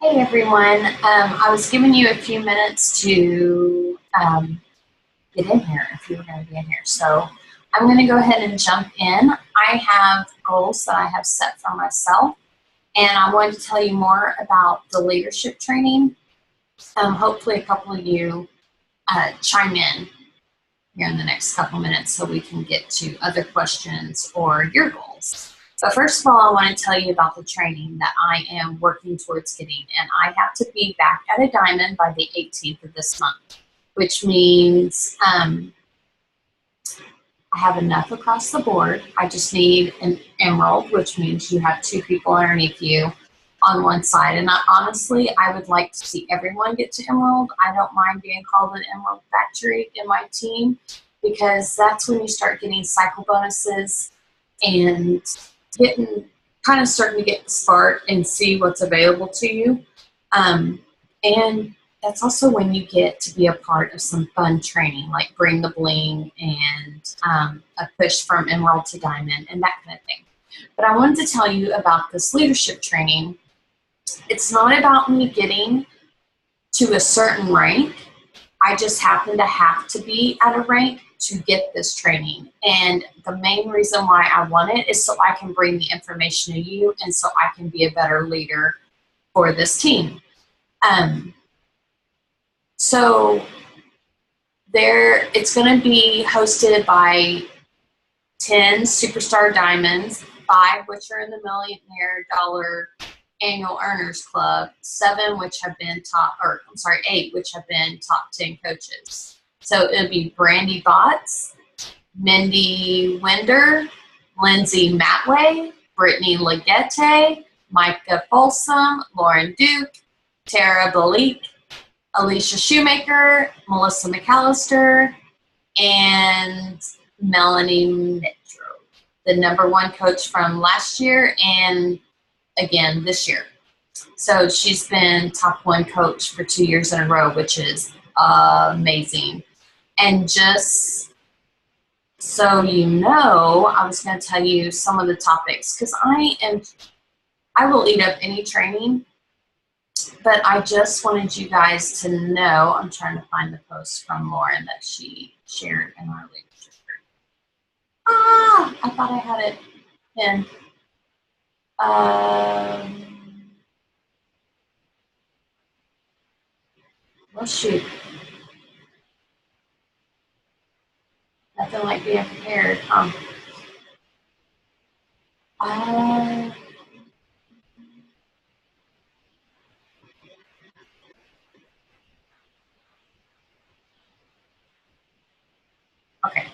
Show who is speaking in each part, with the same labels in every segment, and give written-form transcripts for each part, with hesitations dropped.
Speaker 1: Hey everyone, I was giving you a few minutes to get in here if you were going to be in here. So I'm going to go ahead and jump in. I have goals that I have set for myself, and I wanted to tell you more about the leadership training. Hopefully a couple of you chime in here in the next couple minutes so we can get to other questions or your goals. But first of all, I want to tell you about the training that I am working towards getting, and I have to be back at a diamond by the 18th of this month, which means I have enough across the board. I just need an emerald, which means you have two people underneath you on one side. And honestly, I would like to see everyone get to emerald. I don't mind being called an emerald factory in my team, because that's when you start getting cycle bonuses and starting to get the start and see what's available to you. And that's also when you get to be a part of some fun training, like Bring the Bling and a push from emerald to diamond and that kind of thing. But I wanted to tell you about this leadership training. It's not about me getting to a certain rank. I just happen to have to be at a rank to get this training. And the main reason why I want it is so I can bring the information to you and so I can be a better leader for this team. So it's going to be hosted by 10 Superstar Diamonds, 5 which are in the $1 Million Annual Earners Club, 8 which have been top 10 coaches. So it'll be Brandy Botts, Mindy Winder, Lindsay Matway, Brittany Legette, Micah Folsom, Lauren Duke, Tara Balik, Alicia Shoemaker, Melissa McAllister, and Melanie Mitro, the #1 coach from last year and again this year. So she's been top 1 coach for 2 years in a row, which is amazing. And just so you know, I was going to tell you some of the topics, because I will eat up any training, but I just wanted you guys to know. I'm trying to find the post from Lauren that she shared in our leadership group. I thought I had it in. Well, shoot. Nothing like being prepared. Okay,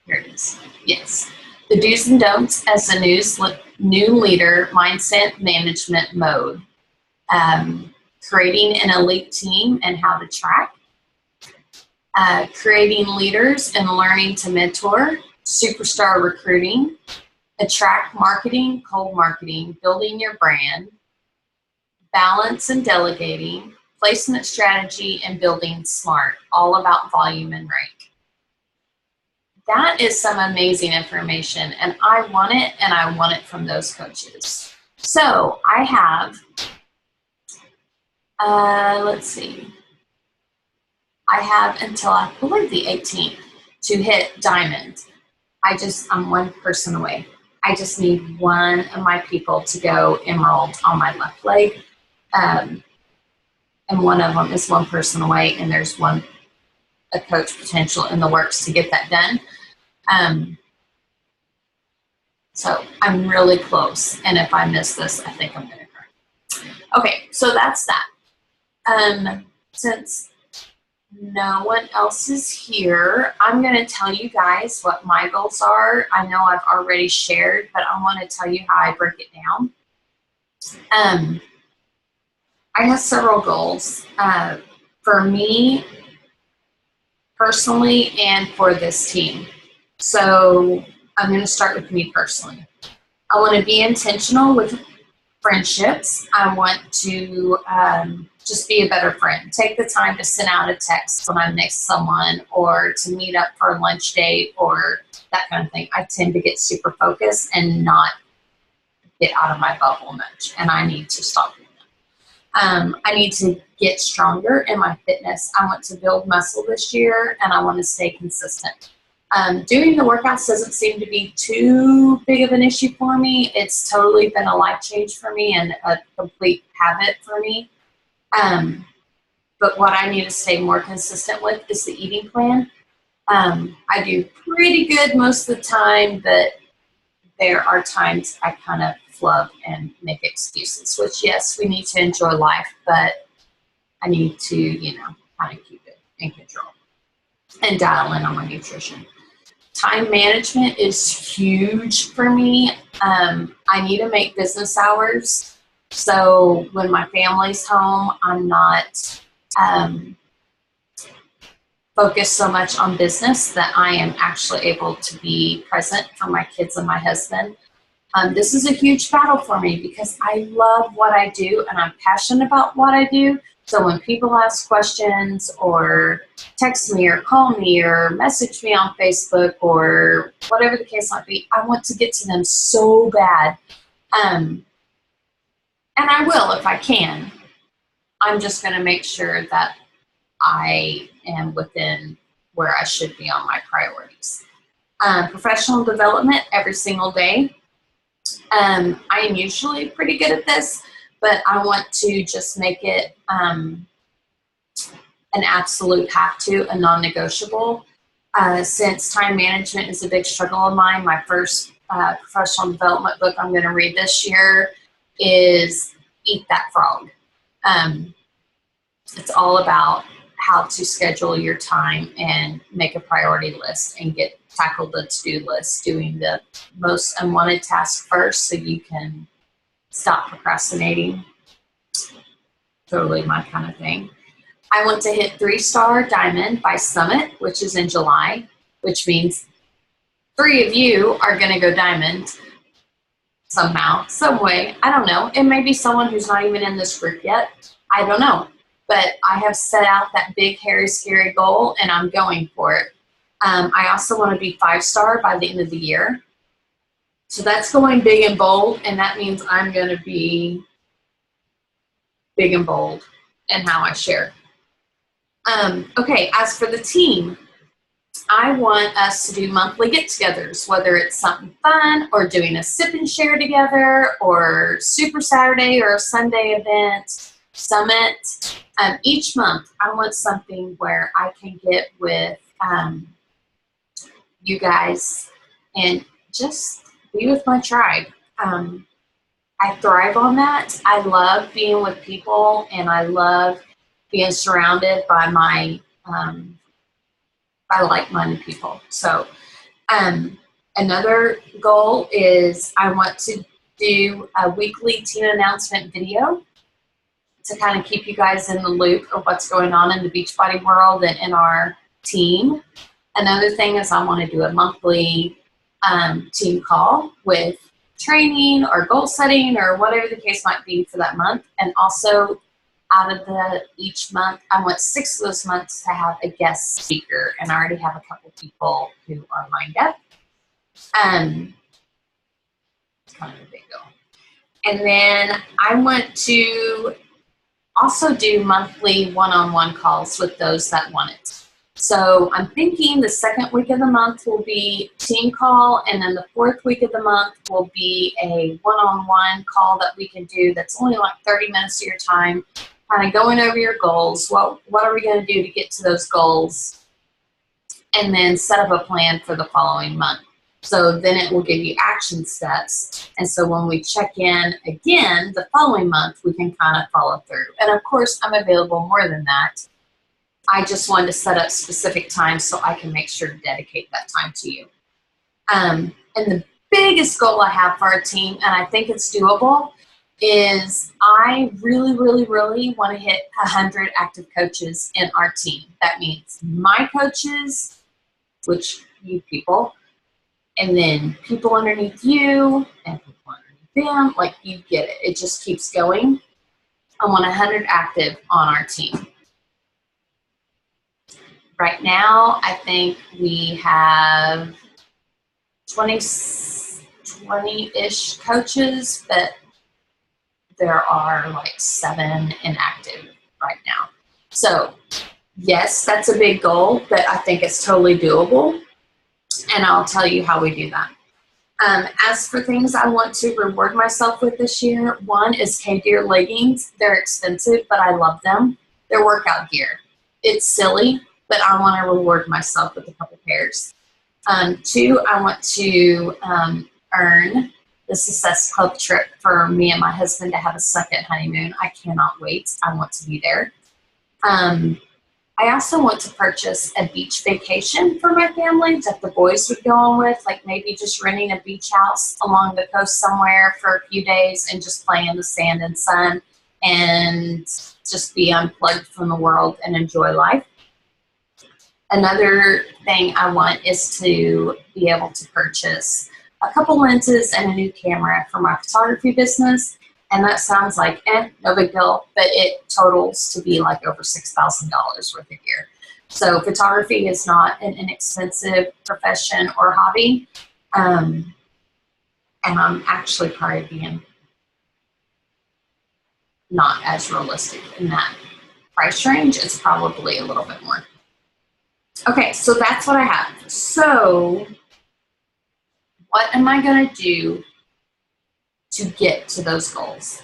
Speaker 1: here it is. Yes. The do's and don'ts as a new leader mindset management mode. Creating an elite team and how to track. Creating leaders and learning to mentor. Superstar recruiting. Attract marketing, cold marketing, building your brand. Balance and delegating. Placement strategy and building smart. All about volume and rank. That is some amazing information, and I want it, and I want it from those coaches. So I have, let's see, I have until I believe the 18th to hit diamond. I'm 1 person away. I just need one of my people to go emerald on my left leg, and one of them is 1 person away, and there's a coach potential in the works to get that done. So I'm really close, and if I miss this, I think I'm going to cry. Okay, so that's that. Since no one else is here, I'm going to tell you guys what my goals are. I know I've already shared, but I want to tell you how I break it down. I have several goals for me personally and for this team. So I'm going to start with me personally. I want to be intentional with friendships. I want to just be a better friend. Take the time to send out a text when I'm next to someone, or to meet up for a lunch date or that kind of thing. I tend to get super focused and not get out of my bubble much, and I need to stop doing I need to get stronger in my fitness. I want to build muscle this year, and I want to stay consistent. Doing the workouts doesn't seem to be too big of an issue for me. It's totally been a life change for me and a complete habit for me. But what I need to stay more consistent with is the eating plan. I do pretty good most of the time, but there are times I kind of flub and make excuses, which, yes, we need to enjoy life, but I need to, kind of keep it in control and dial in on my nutrition. Time management is huge for me. I need to make business hours. So when my family's home, I'm not focused so much on business that I am actually able to be present for my kids and my husband. This is a huge battle for me because I love what I do and I'm passionate about what I do. So when people ask questions or text me or call me or message me on Facebook or whatever the case might be, I want to get to them so bad. And I will if I can. I'm just going to make sure that I am within where I should be on my priorities. Professional development every single day. I am usually pretty good at this, but I want to just make it an absolute have to, a non-negotiable. Since time management is a big struggle of mine, my first professional development book I'm going to read this year is Eat That Frog. It's all about how to schedule your time and make a priority list and tackle the to-do list, doing the most unwanted task first so you can stop procrastinating. Totally my kind of thing. I want to hit 3-star diamond by Summit, which is in July, which means 3 of you are going to go diamond somehow, some way. I don't know. It may be someone who's not even in this group yet. I don't know. But I have set out that big, hairy, scary goal, and I'm going for it. I also want to be 5-star by the end of the year. So that's going big and bold, and that means I'm going to be big and bold in how I share. Okay, as for the team, I want us to do monthly get-togethers, whether it's something fun or doing a sip and share together or Super Saturday or a Sunday event, summit. Each month, I want something where I can get with you guys and just be with my tribe. I thrive on that. I love being with people, and I love being surrounded by my by like-minded people. So another goal is I want to do a weekly team announcement video to kind of keep you guys in the loop of what's going on in the Beachbody world and in our team. Another thing is I want to do a monthly team call with training or goal setting or whatever the case might be for that month. And also out of each month, I want 6 of those months to have a guest speaker. And I already have a couple people who are lined up. It's kind of a big goal. And then I want to also do monthly one-on-one calls with those that want it. So I'm thinking the 2nd week of the month will be team call, and then the 4th week of the month will be a one-on-one call that we can do that's only like 30 minutes of your time, kind of going over your goals. What are we going to do to get to those goals? And then set up a plan for the following month. So then it will give you action steps. And so when we check in again the following month, we can kind of follow through. And of course, I'm available more than that. I just wanted to set up specific times so I can make sure to dedicate that time to you. And the biggest goal I have for our team, and I think it's doable, is I really, really, really want to hit 100 active coaches in our team. That means my coaches, which you people, and then people underneath you, and people underneath them, like you get it. It just keeps going. I want 100 active on our team. Right now, I think we have 20-ish coaches, but there are like 7 inactive right now. So yes, that's a big goal, but I think it's totally doable. And I'll tell you how we do that. As for things I want to reward myself with this year, one is K-Deer leggings. They're expensive, but I love them. They're workout gear. It's silly, but I want to reward myself with a couple pairs. 2, I want to earn the Success Club trip for me and my husband to have a second honeymoon. I cannot wait. I want to be there. I also want to purchase a beach vacation for my family that the boys would go on with, like maybe just renting a beach house along the coast somewhere for a few days and just play in the sand and sun and just be unplugged from the world and enjoy life. Another thing I want is to be able to purchase a couple lenses and a new camera for my photography business. And that sounds like, no big deal, but it totals to be like over $6,000 worth of gear. So photography is not an inexpensive profession or hobby. And I'm actually probably being not as realistic in that price range. It's probably a little bit more. Okay, so that's what I have. So what am I going to do to get to those goals?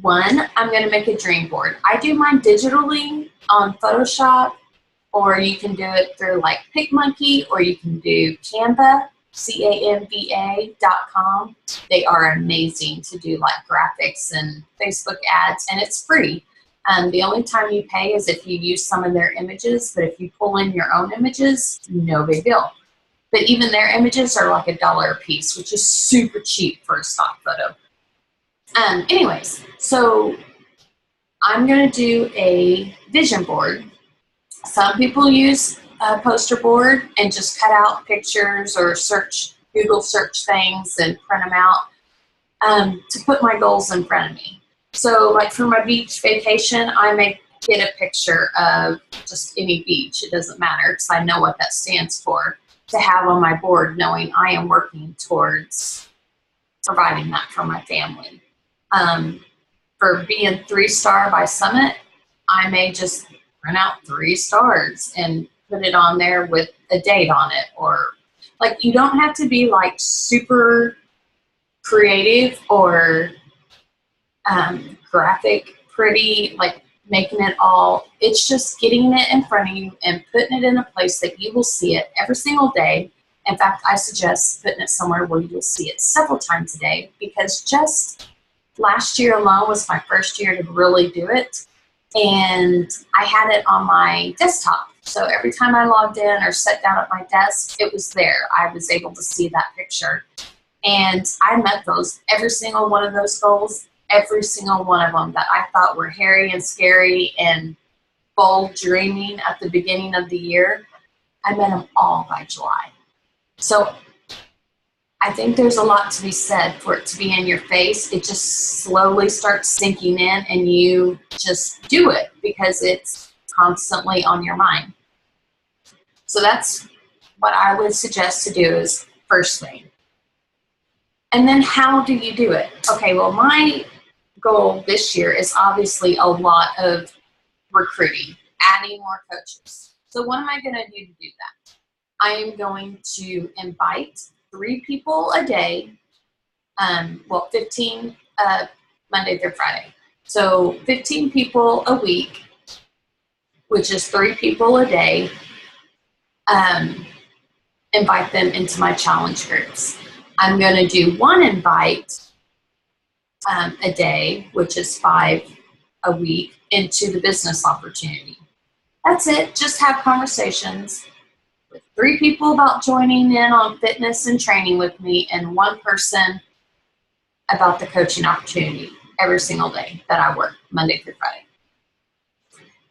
Speaker 1: One, I'm going to make a dream board. I do mine digitally on Photoshop, or you can do it through like PicMonkey, or you can do Canva, Canva.com. They are amazing to do like graphics and Facebook ads, and it's free. The only time you pay is if you use some of their images, but if you pull in your own images, no big deal. But even their images are like $1 a piece, which is super cheap for a stock photo. Anyways, so I'm going to do a vision board. Some people use a poster board and just cut out pictures or Google search things and print them out to put my goals in front of me. So like for my beach vacation, I may get a picture of just any beach. It doesn't matter because I know what that stands for, to have on my board, knowing I am working towards providing that for my family. For being 3-star by Summit, I may just print out 3 stars and put it on there with a date on it. Or like, you don't have to be like super creative or graphic pretty, like making it all. It's just getting it in front of you and putting it in a place that you will see it every single day. In fact, I suggest putting it somewhere where you'll see it several times a day, because just last year alone was my first year to really do it. And I had it on my desktop. So every time I logged in or sat down at my desk, it was there. I was able to see that picture. And I met every single one of those goals, every single one of them that I thought were hairy and scary and bold dreaming at the beginning of the year. I met them all by July. So I think there's a lot to be said for it to be in your face. It just slowly starts sinking in and you just do it because it's constantly on your mind. So that's what I would suggest to do is first thing. And then how do you do it? Okay, well, my goal this year is obviously a lot of recruiting, adding more coaches. So what am I going to do that? I am going to invite 3 people a day, 15 Monday through Friday. So 15 people a week, which is 3 people a day, invite them into my challenge groups. I'm going to do 1 invite a day, which is 5 a week, into the business opportunity. That's it. Just have conversations with 3 people about joining in on fitness and training with me, and 1 person about the coaching opportunity every single day that I work, Monday through Friday.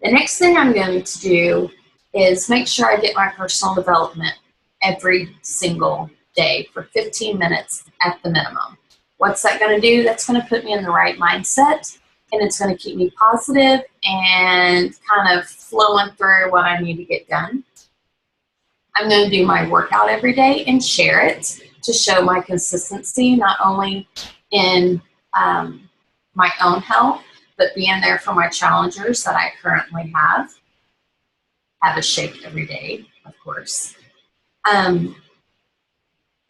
Speaker 1: The next thing I'm going to do is make sure I get my personal development every single day for 15 minutes at the minimum. What's that going to do? That's going to put me in the right mindset, and it's going to keep me positive and kind of flowing through what I need to get done. I'm going to do my workout every day and share it to show my consistency, not only in my own health, but being there for my challengers that I currently have a shake every day, of course. And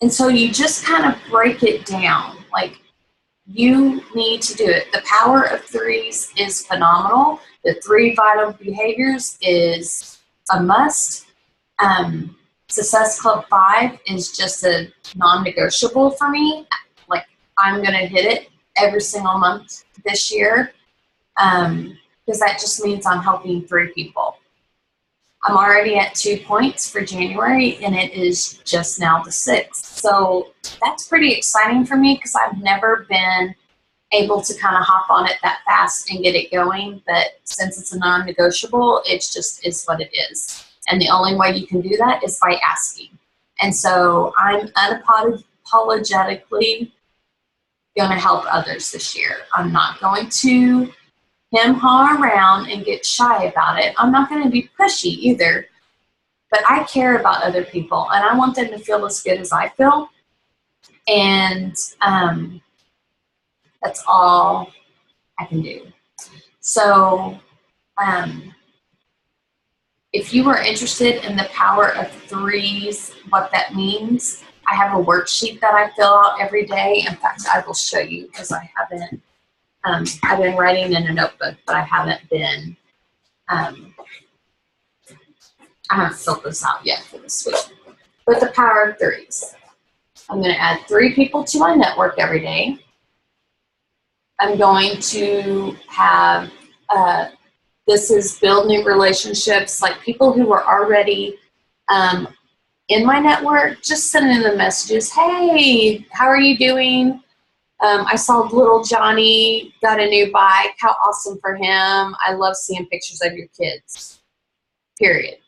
Speaker 1: so you just kind of break it down. Like, you need to do it. The power of threes is phenomenal. The 3 vital behaviors is a must. Success Club 5 is just a non-negotiable for me. Like, I'm going to hit it every single month this year, because that just means I'm helping 3 people. I'm already at 2 points for January, and it is just now the 6th. So that's pretty exciting for me, because I've never been able to kind of hop on it that fast and get it going. But since it's a non-negotiable, it just is what it is. And the only way you can do that is by asking. And so I'm unapologetically going to help others this year. I'm not going to hem-haw around and get shy about it. I'm not going to be pushy either, but I care about other people, and I want them to feel as good as I feel. And that's all I can do. So if you are interested in the power of threes, what that means, I have a worksheet that I fill out every day. In fact, I will show you, because I haven't, I've been writing in a notebook, but I haven't been, I haven't filled this out yet for this week. But the power of threes. I'm going to add 3 people to my network every day. I'm going to have, this is build new relationships, like people who are already in my network, just sending them messages. Hey, how are you doing? I saw little Johnny got a new bike. How awesome for him. I love seeing pictures of your kids, period.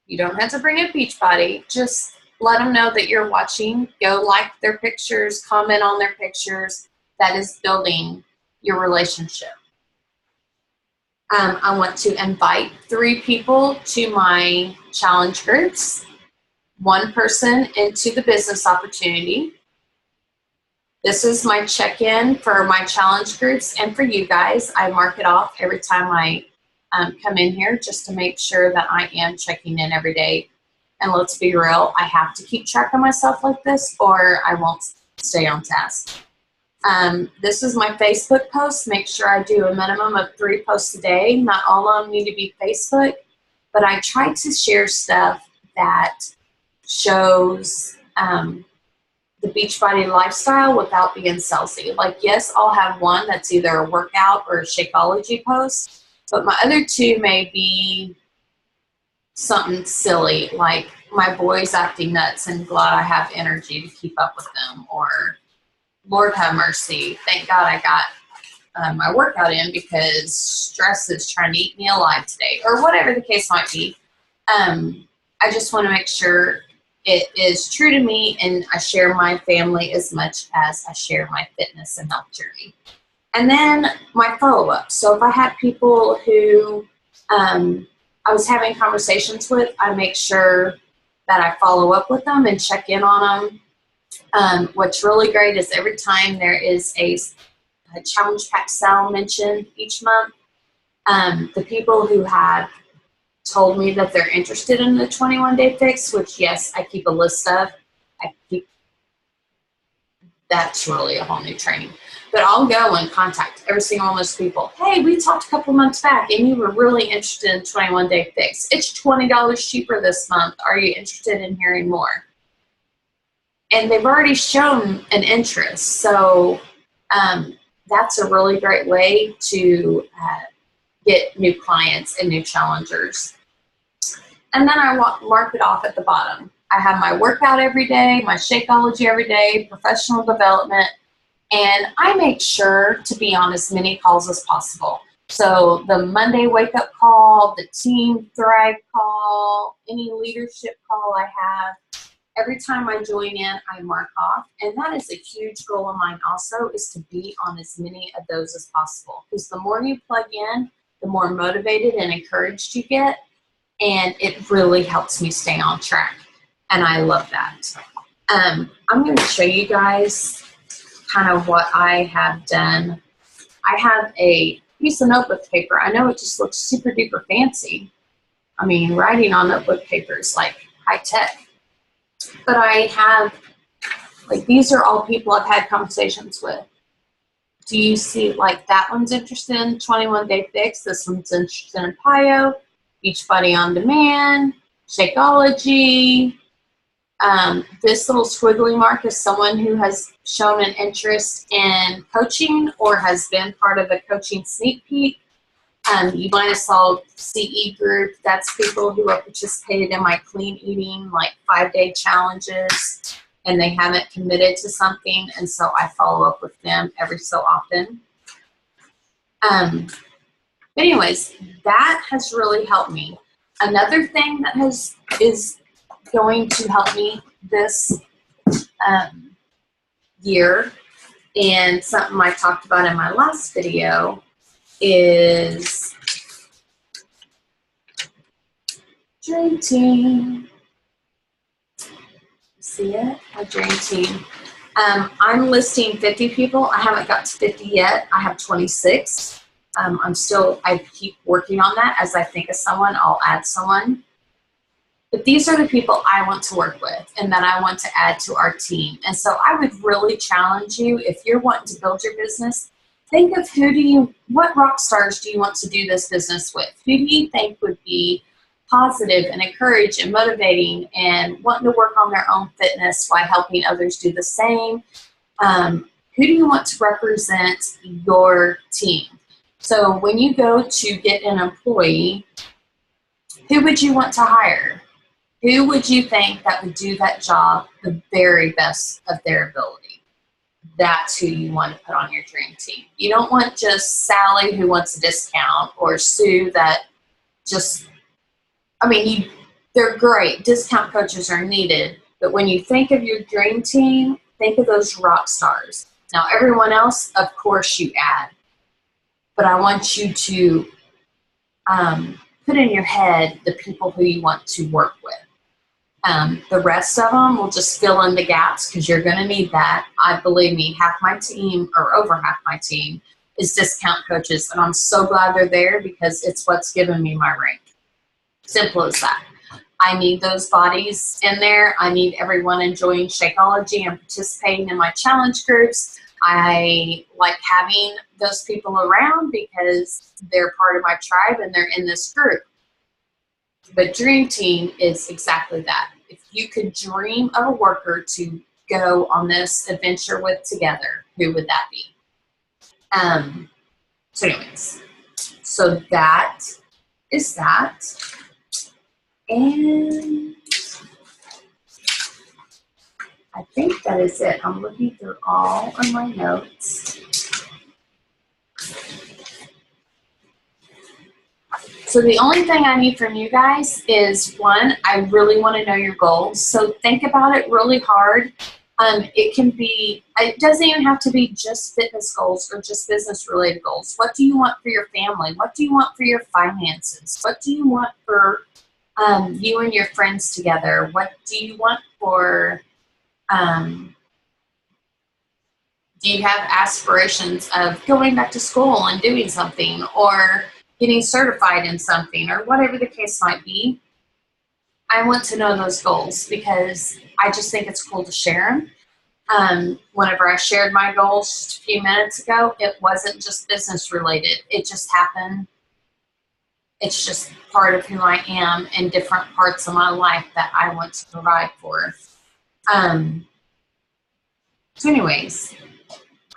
Speaker 1: You don't have to bring a Beachbody. Just let them know that you're watching. Go like their pictures, comment on their pictures. That is building your relationship. I want to invite 3 people to my challenge groups, 1 person into the business opportunity. This is my check-in for my challenge groups and for you guys. I mark it off every time I come in here, just to make sure that I am checking in every day. And let's be real, I have to keep track of myself like this, or I won't stay on task. This is my Facebook post. Make sure I do a minimum of 3 posts a day. Not all of them need to be Facebook, but I try to share stuff that shows the Beachbody lifestyle without being salesy. Like, yes, I'll have one that's either a workout or a Shakeology post, but my other 2 may be something silly, like my boys acting nuts and glad I have energy to keep up with them, or Lord have mercy, thank God I got my workout in because stress is trying to eat me alive today, or whatever the case might be. I just want to make sure it is true to me, and I share my family as much as I share my fitness and health journey. And then my follow-up. So if I have people who I was having conversations with, I make sure that I follow up with them and check in on them. What's really great is every time there is a challenge pack sale mentioned each month, the people who have told me that they're interested in the 21-day fix, which, yes, I keep a list of. That's really a whole new training. But I'll go and contact every single one of those people. Hey, we talked a couple months back, and you were really interested in 21-day fix. It's $20 cheaper this month. Are you interested in hearing more? And they've already shown an interest. So that's a really great way to get new clients and new challengers. And then I mark it off at the bottom. I have my workout every day, my Shakeology every day, professional development, and I make sure to be on as many calls as possible. So the Monday wake-up call, the Team Thrive call, any leadership call I have, every time I join in, I mark off. And that is a huge goal of mine also, is to be on as many of those as possible. Because the more you plug in, the more motivated and encouraged you get. And it really helps me stay on track. And I love that. I'm going to show you guys kind of what I have done I have a piece of notebook paper. I know it just looks super duper fancy. I mean, writing on notebook paper is like high tech. But I have, like, these are all people I've had conversations with. Do you see, like, that one's interested in 21 Day Fix, this one's interested in PIO, Beachbody On Demand, Shakeology. This little squiggly mark is someone who has shown an interest in coaching or has been part of a coaching sneak peek. You might have saw CE group. That's people who have participated in my clean eating, like 5-day challenges, and they haven't committed to something, and so I follow up with them every so often. But anyways, that has really helped me. Another thing that is going to help me this year, and something I talked about in my last video, is Dream Team. See it? My Dream Team. I'm listing 50 people. I haven't got to 50 yet. I have 26. I keep working on that. As I think of someone, I'll add someone. But these are the people I want to work with and that I want to add to our team. And so I would really challenge you, if you're wanting to build your business, think of what rock stars do you want to do this business with? Who do you think would be positive and encouraging and motivating and wanting to work on their own fitness while helping others do the same? Who do you want to represent your team? So when you go to get an employee, who would you want to hire? Who would you think that would do that job the very best of their ability? That's who you want to put on your dream team. You don't want just Sally who wants a discount, or Sue that just, they're great. Discount coaches are needed. But when you think of your dream team, think of those rock stars. Now, everyone else, of course, you add. But I want you to put in your head the people who you want to work with. The rest of them will just fill in the gaps, because you're going to need that. Believe me, half my team, or over half my team, is discount coaches. And I'm so glad they're there, because it's what's given me my rank. Simple as that. I need those bodies in there. I need everyone enjoying Shakeology and participating in my challenge groups. I like having those people around because they're part of my tribe and they're in this group. But Dream Team is exactly that. If you could dream of a worker to go on this adventure with together, who would that be? So anyways, so that is that. And I think that is it. I'm looking through all of my notes. So the only thing I need from you guys is, one, I really want to know your goals. So think about it really hard. It doesn't even have to be just fitness goals or just business related goals. What do you want for your family? What do you want for your finances? What do you want for you and your friends together? What do you want for, do you have aspirations of going back to school and doing something, or getting certified in something, or whatever the case might be? I want to know those goals, because I just think it's cool to share them. Whenever I shared my goals just a few minutes ago, it wasn't just business related. It just happened. It's just part of who I am in different parts of my life that I want to provide for. So anyways,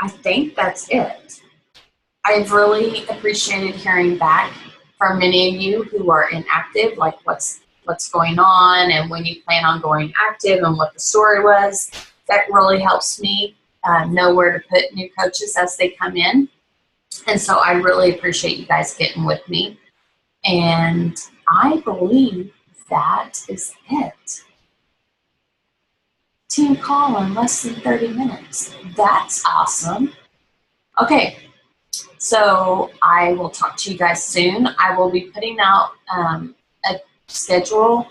Speaker 1: I think that's it. I've really appreciated hearing back from many of you who are inactive, like what's going on and when you plan on going active and what the story was. That really helps me know where to put new coaches as they come in. And so I really appreciate you guys getting with me. And I believe that is it. Team call in less than 30 minutes. That's awesome. Okay. So I will talk to you guys soon. I will be putting out a schedule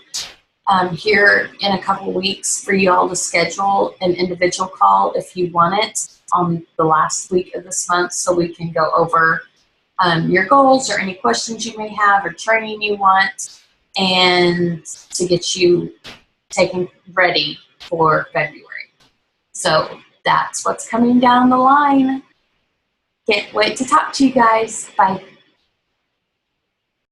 Speaker 1: here in a couple weeks for you all to schedule an individual call if you want it. on the last week of this month so we can go over your goals or any questions you may have or training you want, and to get you taken ready for February. So that's what's coming down the line. Can't wait to talk to you guys. Bye.